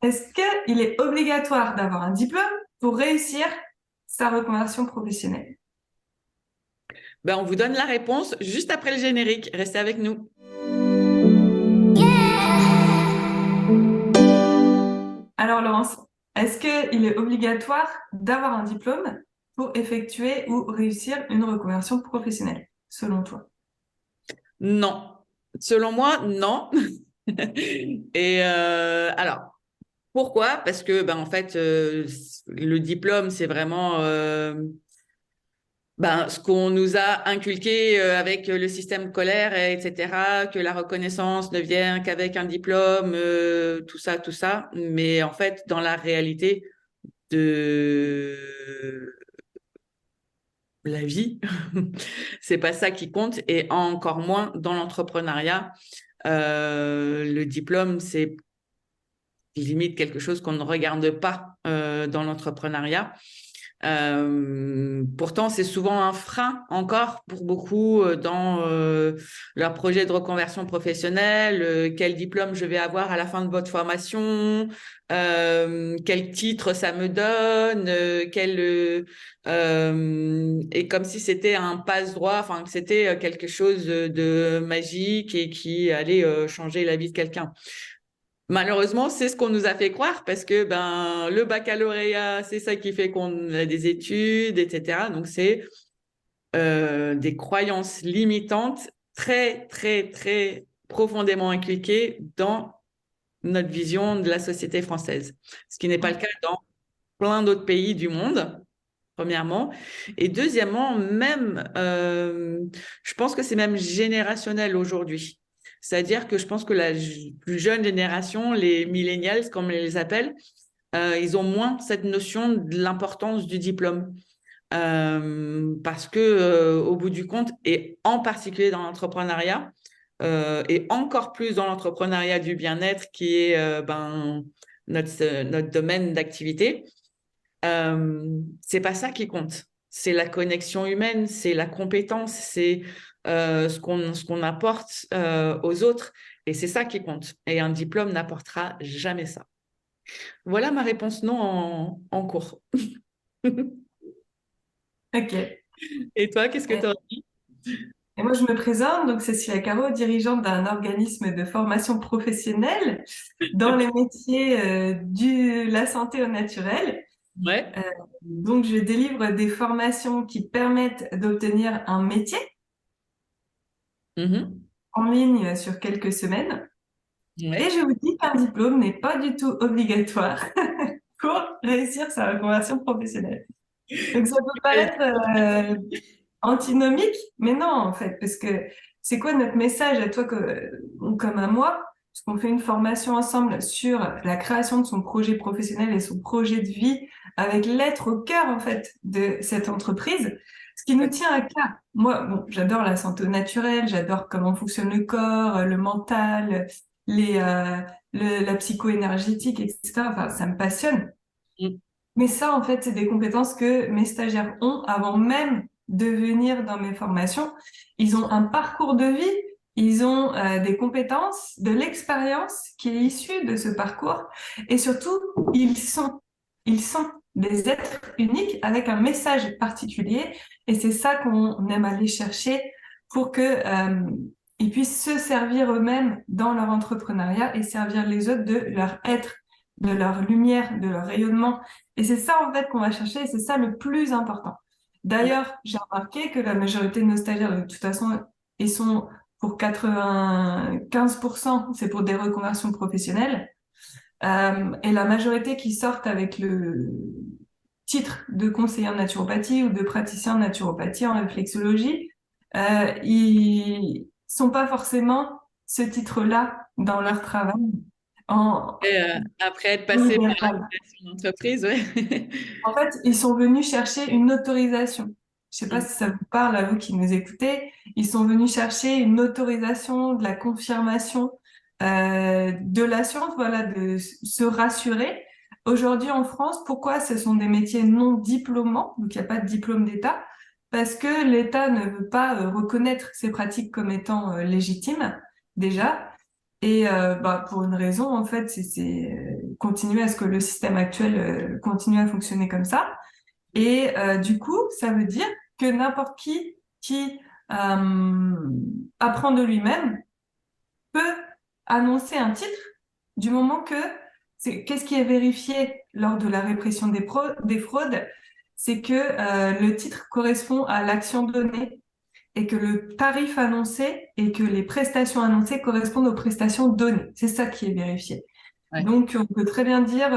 Est-ce qu'il est obligatoire d'avoir un diplôme pour réussir sa reconversion professionnelle? Ben, on vous donne la réponse juste après le générique. Restez avec nous. Alors, Laurence, est-ce qu'il est obligatoire d'avoir un diplôme pour effectuer ou réussir une reconversion professionnelle, selon toi? Non. Selon moi, non. Et alors, pourquoi? Parce que, ben, en fait, le diplôme, c'est vraiment ce qu'on nous a inculqué avec le système scolaire, etc., que la reconnaissance ne vient qu'avec un diplôme, tout ça, tout ça. Mais en fait, dans la réalité de la vie, c'est pas ça qui compte, et encore moins dans l'entrepreneuriat. Le diplôme, c'est limite quelque chose qu'on ne regarde pas dans l'entrepreneuriat. Pourtant, c'est souvent un frein encore pour beaucoup dans leur projet de reconversion professionnelle. Quel diplôme je vais avoir à la fin de votre formation? Quel titre ça me donne? Et comme si c'était un passe-droit, enfin que c'était quelque chose de magique et qui allait changer la vie de quelqu'un. Malheureusement, c'est ce qu'on nous a fait croire parce que ben le baccalauréat, c'est ça qui fait qu'on a des études, etc. Donc c'est des croyances limitantes très, très, très profondément inculquées dans notre vision de la société française, ce qui n'est pas le cas dans plein d'autres pays du monde. Premièrement. Et deuxièmement, même, je pense que c'est même générationnel aujourd'hui. C'est-à-dire que je pense que la plus jeune génération, les millennials, comme on les appelle, ils ont moins cette notion de l'importance du diplôme. Parce que, au bout du compte, et en particulier dans l'entrepreneuriat, et encore plus dans l'entrepreneuriat du bien-être, qui est notre domaine d'activité, c'est pas ça qui compte. C'est la connexion humaine, c'est la compétence, c'est ce qu'on apporte aux autres. Et c'est ça qui compte. Et un diplôme n'apportera jamais ça. Voilà ma réponse non en cours. Ok. Et toi, qu'est-ce que tu Et as dit? et moi, je me présente, donc Cécilia Caro, dirigeante d'un organisme de formation professionnelle dans les métiers de la santé au naturel. Ouais. Euh, donc, je délivre des formations qui permettent d'obtenir un métier Mhm. en ligne sur quelques semaines. Et Ouais. je vous dis qu'un diplôme n'est pas du tout obligatoire pour réussir sa reconversion professionnelle. Donc, ça peut paraître antinomique, mais non, en fait, parce que c'est quoi notre message à toi comme à moi? Parce qu'on fait une formation ensemble sur la création de son projet professionnel et son projet de vie avec l'être au cœur, en fait, de cette entreprise. Ce qui nous tient à cœur. Moi, bon, j'adore la santé au naturel, j'adore comment fonctionne le corps, le mental, la psycho-énergétique, etc. Enfin, ça me passionne. Mm. Mais ça, en fait, c'est des compétences que mes stagiaires ont avant même de venir dans mes formations. Ils ont un parcours de vie, ils ont des compétences, de l'expérience qui est issue de ce parcours. Et surtout, ils sont des êtres uniques avec un message particulier. Et c'est ça qu'on aime aller chercher pour que, ils puissent se servir eux-mêmes dans leur entrepreneuriat et servir les autres de leur être, de leur lumière, de leur rayonnement. Et c'est ça, en fait, qu'on va chercher, et c'est ça le plus important. Ouais. D'ailleurs, j'ai remarqué que la majorité de nos stagiaires, de toute façon, ils sont pour 95%, c'est pour des reconversions professionnelles. Et la majorité qui sortent avec le titre de conseiller en naturopathie ou de praticien en naturopathie, en réflexologie, ils sont pas forcément ce titre-là dans leur travail en, Et, après être en passé par la libéral. création d'entreprise, ouais. En fait, ils sont venus chercher une autorisation. Je sais pas Mm. si ça vous parle à vous qui nous écoutez. Ils sont venus chercher une autorisation, de la confirmation, de l'assurance, voilà, de se rassurer. Aujourd'hui en France, pourquoi ce sont des métiers non diplômants, donc il n'y a pas de diplôme d'État? Parce que l'État ne veut pas reconnaître ces pratiques comme étant légitimes, déjà. Et pour une raison, en fait, c'est continuer à ce que le système actuel continue à fonctionner comme ça. Et du coup, ça veut dire que n'importe qui apprend de lui-même peut annoncer un titre du moment que qu'est-ce qui est vérifié lors de la répression des fraudes, c'est que le titre correspond à l'action donnée et que le tarif annoncé et que les prestations annoncées correspondent aux prestations données. C'est ça qui est vérifié. Ouais. Donc, on peut très bien dire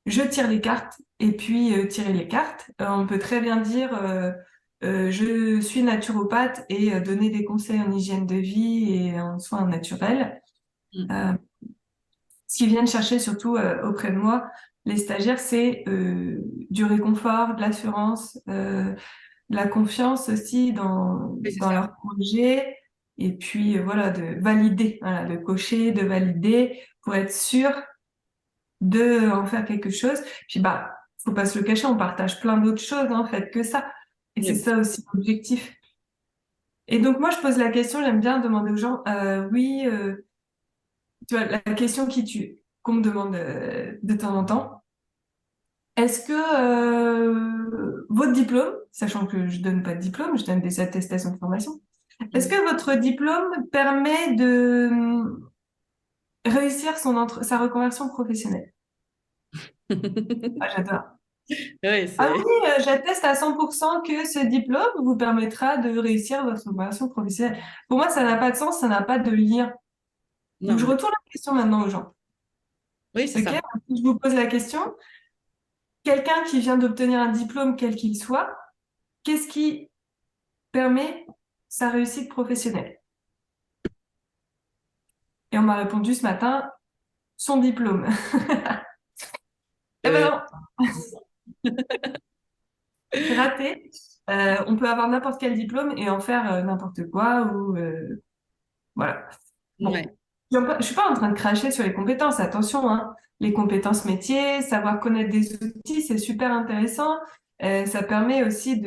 je tire les cartes et puis tirer les cartes. On peut très bien dire je suis naturopathe et donner des conseils en hygiène de vie et en soins naturels. Mm. Euh, Ce qu'ils viennent chercher surtout auprès de moi, les stagiaires, c'est du réconfort, de l'assurance, de la confiance aussi Oui, c'est dans ça. leur projet, et puis voilà, de valider, voilà, de cocher, de valider pour être sûr de en faire quelque chose. Puis faut pas se le cacher, on partage plein d'autres choses en fait que ça. Et c'est Oui. ça aussi l'objectif. Et donc moi je pose la question, j'aime bien demander aux gens, oui, tu vois, la question qu'on me demande de temps en temps, est-ce que votre diplôme, sachant que je donne pas de diplôme, je donne des attestations de formation, est-ce Mm. que votre diplôme permet de réussir sa reconversion professionnelle? Ah, j'adore. Oui, Ah c'est. oui, j'atteste à 100% que ce diplôme vous permettra de réussir votre reconversion professionnelle. Pour moi, ça n'a pas de sens, ça n'a pas de lien. Donc, je Non. retourne la question maintenant aux gens. Oui, c'est OK? ça. Je vous pose la question. Quelqu'un qui vient d'obtenir un diplôme, quel qu'il soit, qu'est-ce qui permet sa réussite professionnelle? Et on m'a répondu ce matin, son diplôme. Eh ben Euh, non, raté. On peut avoir n'importe quel diplôme et en faire n'importe quoi ou voilà. Bon, ouais. je suis pas en train de cracher sur les compétences, attention, hein. Les compétences métiers, savoir connaître des outils, c'est super intéressant. Ça permet aussi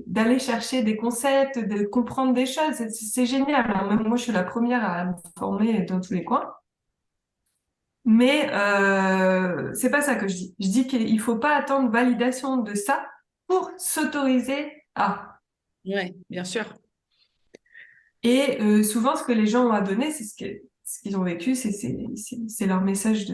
d'aller chercher des concepts, de comprendre des choses. C'est génial, hein. Même moi, je suis la première à me former dans tous les coins. Mais c'est pas ça que je dis. Je dis qu'il faut pas attendre validation de ça pour s'autoriser à. Ouais, bien sûr. Et souvent, ce que les gens ont à donner, c'est ce qu'ils ont vécu, c'est leur message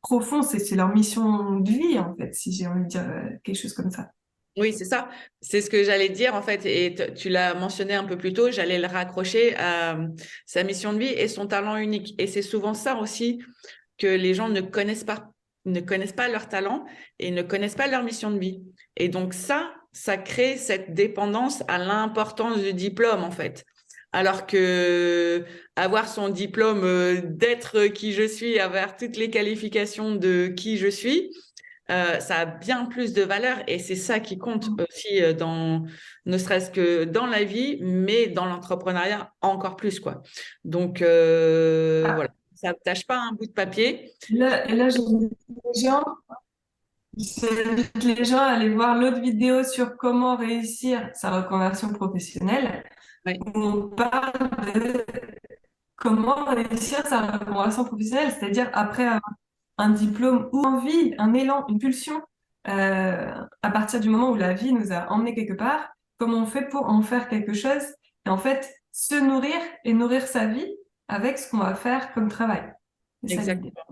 profond, c'est leur mission de vie, en fait, si j'ai envie de dire quelque chose comme ça. Oui, c'est ça. C'est ce que j'allais dire en fait, et tu l'as mentionné un peu plus tôt, j'allais le raccrocher à sa mission de vie et son talent unique. Et c'est souvent ça aussi que les gens ne connaissent pas leur talent et ne connaissent pas leur mission de vie. Et donc ça crée cette dépendance à l'importance du diplôme en fait. Alors que avoir son diplôme d'être qui je suis, avoir toutes les qualifications de qui je suis, ça a bien plus de valeur et c'est ça qui compte aussi ne serait-ce que dans la vie, mais dans l'entrepreneuriat encore plus, quoi. Donc, voilà, ça ne tâche pas un bout de papier. Et là, j'invite les gens à aller voir l'autre vidéo sur comment réussir sa reconversion professionnelle, Ouais, où on parle de comment réussir sa reconversion professionnelle, c'est-à-dire après un diplôme ou envie, un élan, une pulsion, à partir du moment où la vie nous a emmenés quelque part, comment on fait pour en faire quelque chose et en fait se nourrir et nourrir sa vie avec ce qu'on va faire comme travail. C'est ça l'idée. exactement.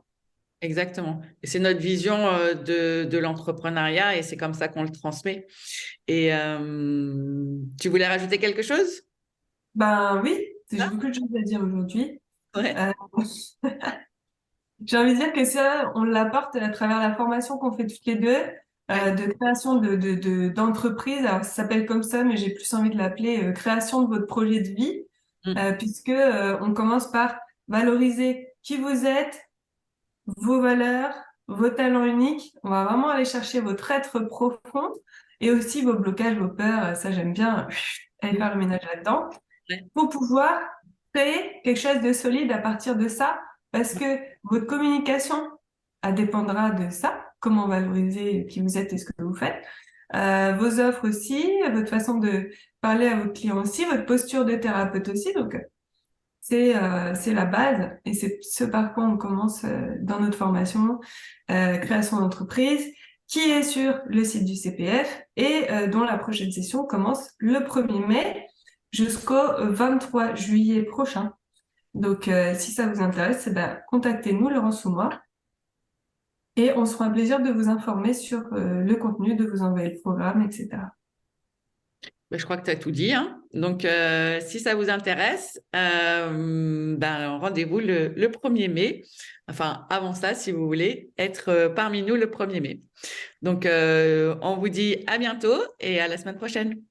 Exactement. Et c'est notre vision de l'entrepreneuriat et c'est comme ça qu'on le transmet. Et tu voulais rajouter quelque chose? Ben oui, j'ai Non. beaucoup de choses à dire aujourd'hui. Ouais. Euh, J'ai envie de dire que ça, on l'apporte à travers la formation qu'on fait toutes les deux, Ouais. de création d'entreprise. Alors, ça s'appelle comme ça, mais j'ai plus envie de l'appeler création de votre projet de vie, Mm. puisque on commence par valoriser qui vous êtes, vos valeurs, vos talents uniques. On va vraiment aller chercher votre être profond et aussi vos blocages, vos peurs. Ça, j'aime bien aller faire le ménage là-dedans Ouais. pour pouvoir créer quelque chose de solide à partir de ça, parce que votre communication dépendra de ça, comment valoriser qui vous êtes et ce que vous faites, vos offres aussi, votre façon de parler à vos clients aussi, votre posture de thérapeute aussi. Donc, c'est la base et c'est ce par quoi on commence dans notre formation création d'entreprise qui est sur le site du CPF et dont la prochaine session commence le 1er mai jusqu'au 23 juillet prochain. Donc, si ça vous intéresse, contactez-nous, Laurence ou moi, et on se fera un plaisir de vous informer sur le contenu, de vous envoyer le programme, etc. Je crois que tu as tout dit, hein. Donc, si ça vous intéresse, rendez-vous le 1er mai. Enfin, avant ça, si vous voulez être parmi nous le 1er mai. Donc, on vous dit à bientôt et à la semaine prochaine.